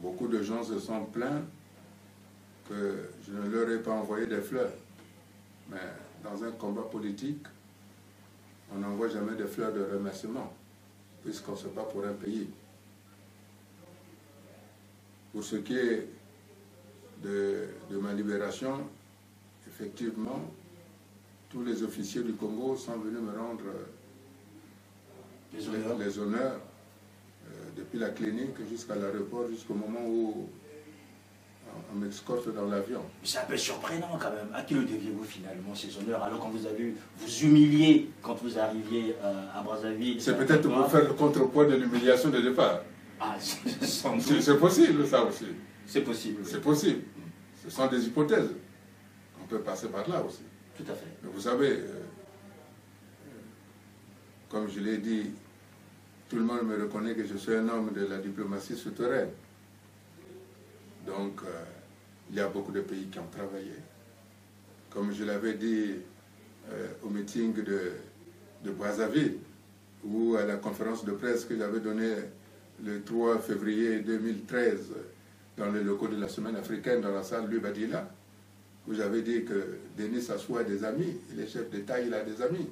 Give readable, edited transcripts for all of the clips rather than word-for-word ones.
Beaucoup de gens se sont plaints que je ne leur ai pas envoyé des fleurs. Mais dans un combat politique, on n'envoie jamais des fleurs de remerciement, puisqu'on se bat pour un pays. Pour ce qui est de ma libération, effectivement, tous les officiers du Congo sont venus me rendre les honneurs depuis la clinique jusqu'à l'aéroport, jusqu'au moment où on m'escorte dans l'avion. C'est un peu surprenant quand même. À qui le deviez-vous finalement ces honneurs, alors qu'on vous a vu vous humilier quand vous arriviez à Brazzaville? C'est peut-être pour faire le contrepoids de l'humiliation de départ. Ah, c'est possible, ça aussi. C'est possible. Oui. C'est possible. Ce sont des hypothèses. On peut passer par là aussi. Tout à fait. Mais vous savez, comme je l'ai dit, tout le monde me reconnaît que je suis un homme de la diplomatie souterraine. Donc, il y a beaucoup de pays qui ont travaillé. Comme je l'avais dit au meeting de Brazzaville, ou à la conférence de presse que j'avais donnée le 3 février 2013 dans les locaux de la Semaine africaine dans la salle Lubadila, où j'avais dit que Denis Sassou a des amis, il est chef d'État, il a des amis.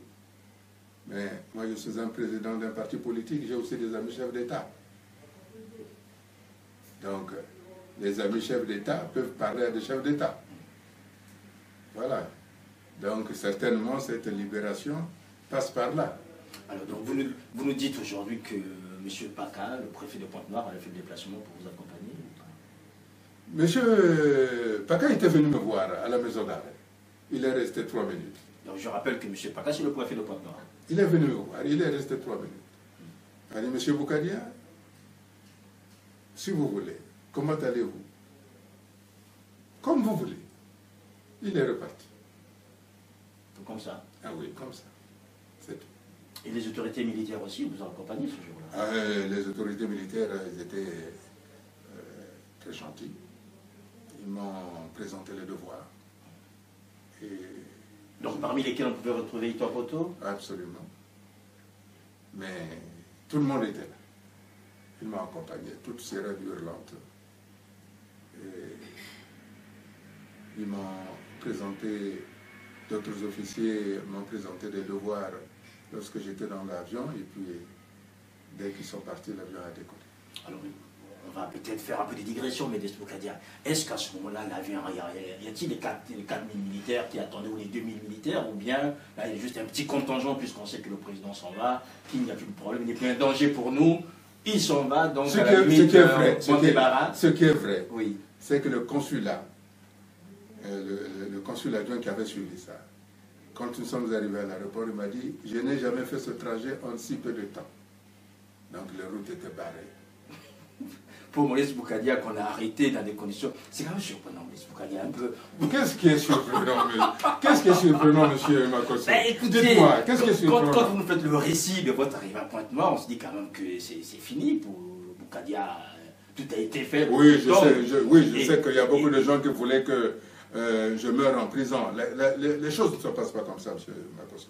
Mais moi, je suis un président d'un parti politique, j'ai aussi des amis chefs d'État. Donc, les amis chefs d'État peuvent parler à des chefs d'État. Voilà. Donc, certainement, cette libération passe par là. Alors, donc, vous nous dites aujourd'hui que M. Paka, le préfet de Pointe-Noire, a fait le déplacement pour vous accompagner ou pas? M. Paka était venu me voir à la maison d'arrêt. Il est resté 3 minutes. Donc, je rappelle que M. Paka, c'est le préfet de Pointe-Noire. Il est venu me voir, il est resté 3 minutes. Il a dit, M. Boukadia, si vous voulez, comment allez-vous? Comme vous voulez. Il est reparti. Tout comme ça? Ah oui, comme ça. C'est tout. Et les autorités militaires aussi vous ont accompagné ce jour-là? Les autorités militaires, ils étaient très gentils. Ils m'ont présenté les devoirs. Et donc parmi lesquels on pouvait retrouver Ito Poto? Absolument. Mais tout le monde était là. Ils m'ont accompagné, toutes ces rêves hurlantes. Et ils m'ont présenté, d'autres officiers m'ont présenté des devoirs lorsque j'étais dans l'avion, et puis dès qu'ils sont partis, l'avion a décollé. Alors, on va peut-être faire un peu de digression, mais Boukadia, est-ce qu'à ce moment-là, l'avion, y a-t-il les 4 000 militaires qui attendaient, ou les 2 000 militaires, ou bien là, il y a juste un petit contingent, puisqu'on sait que le président s'en va, qu'il n'y a plus de problème, il n'y a plus un danger pour nous, il s'en va, donc ce qui est vrai, oui, c'est que le consulat, le consul adjoint qui avait suivi ça, quand nous sommes arrivés à l'aéroport, il m'a dit, je n'ai jamais fait ce trajet en si peu de temps. Donc les routes étaient barrées. Pour Maurice Boukadia qu'on a arrêté dans des conditions... C'est quand même surprenant, Maurice Boukadia, un peu... Qu'est-ce qui est surprenant, qu'est-ce qui est surprenant, monsieur Makosso? Dites-moi, qu'est-ce qui est surprenant? Quand vous nous faites le récit de votre arrivée à Pointe-Noire, on se dit quand même que c'est fini pour Boukadia. Tout a été fait. Oui, je sais qu'il y a beaucoup de gens qui voulaient que je meure en prison. Les choses ne se passent pas comme ça, monsieur Makosso.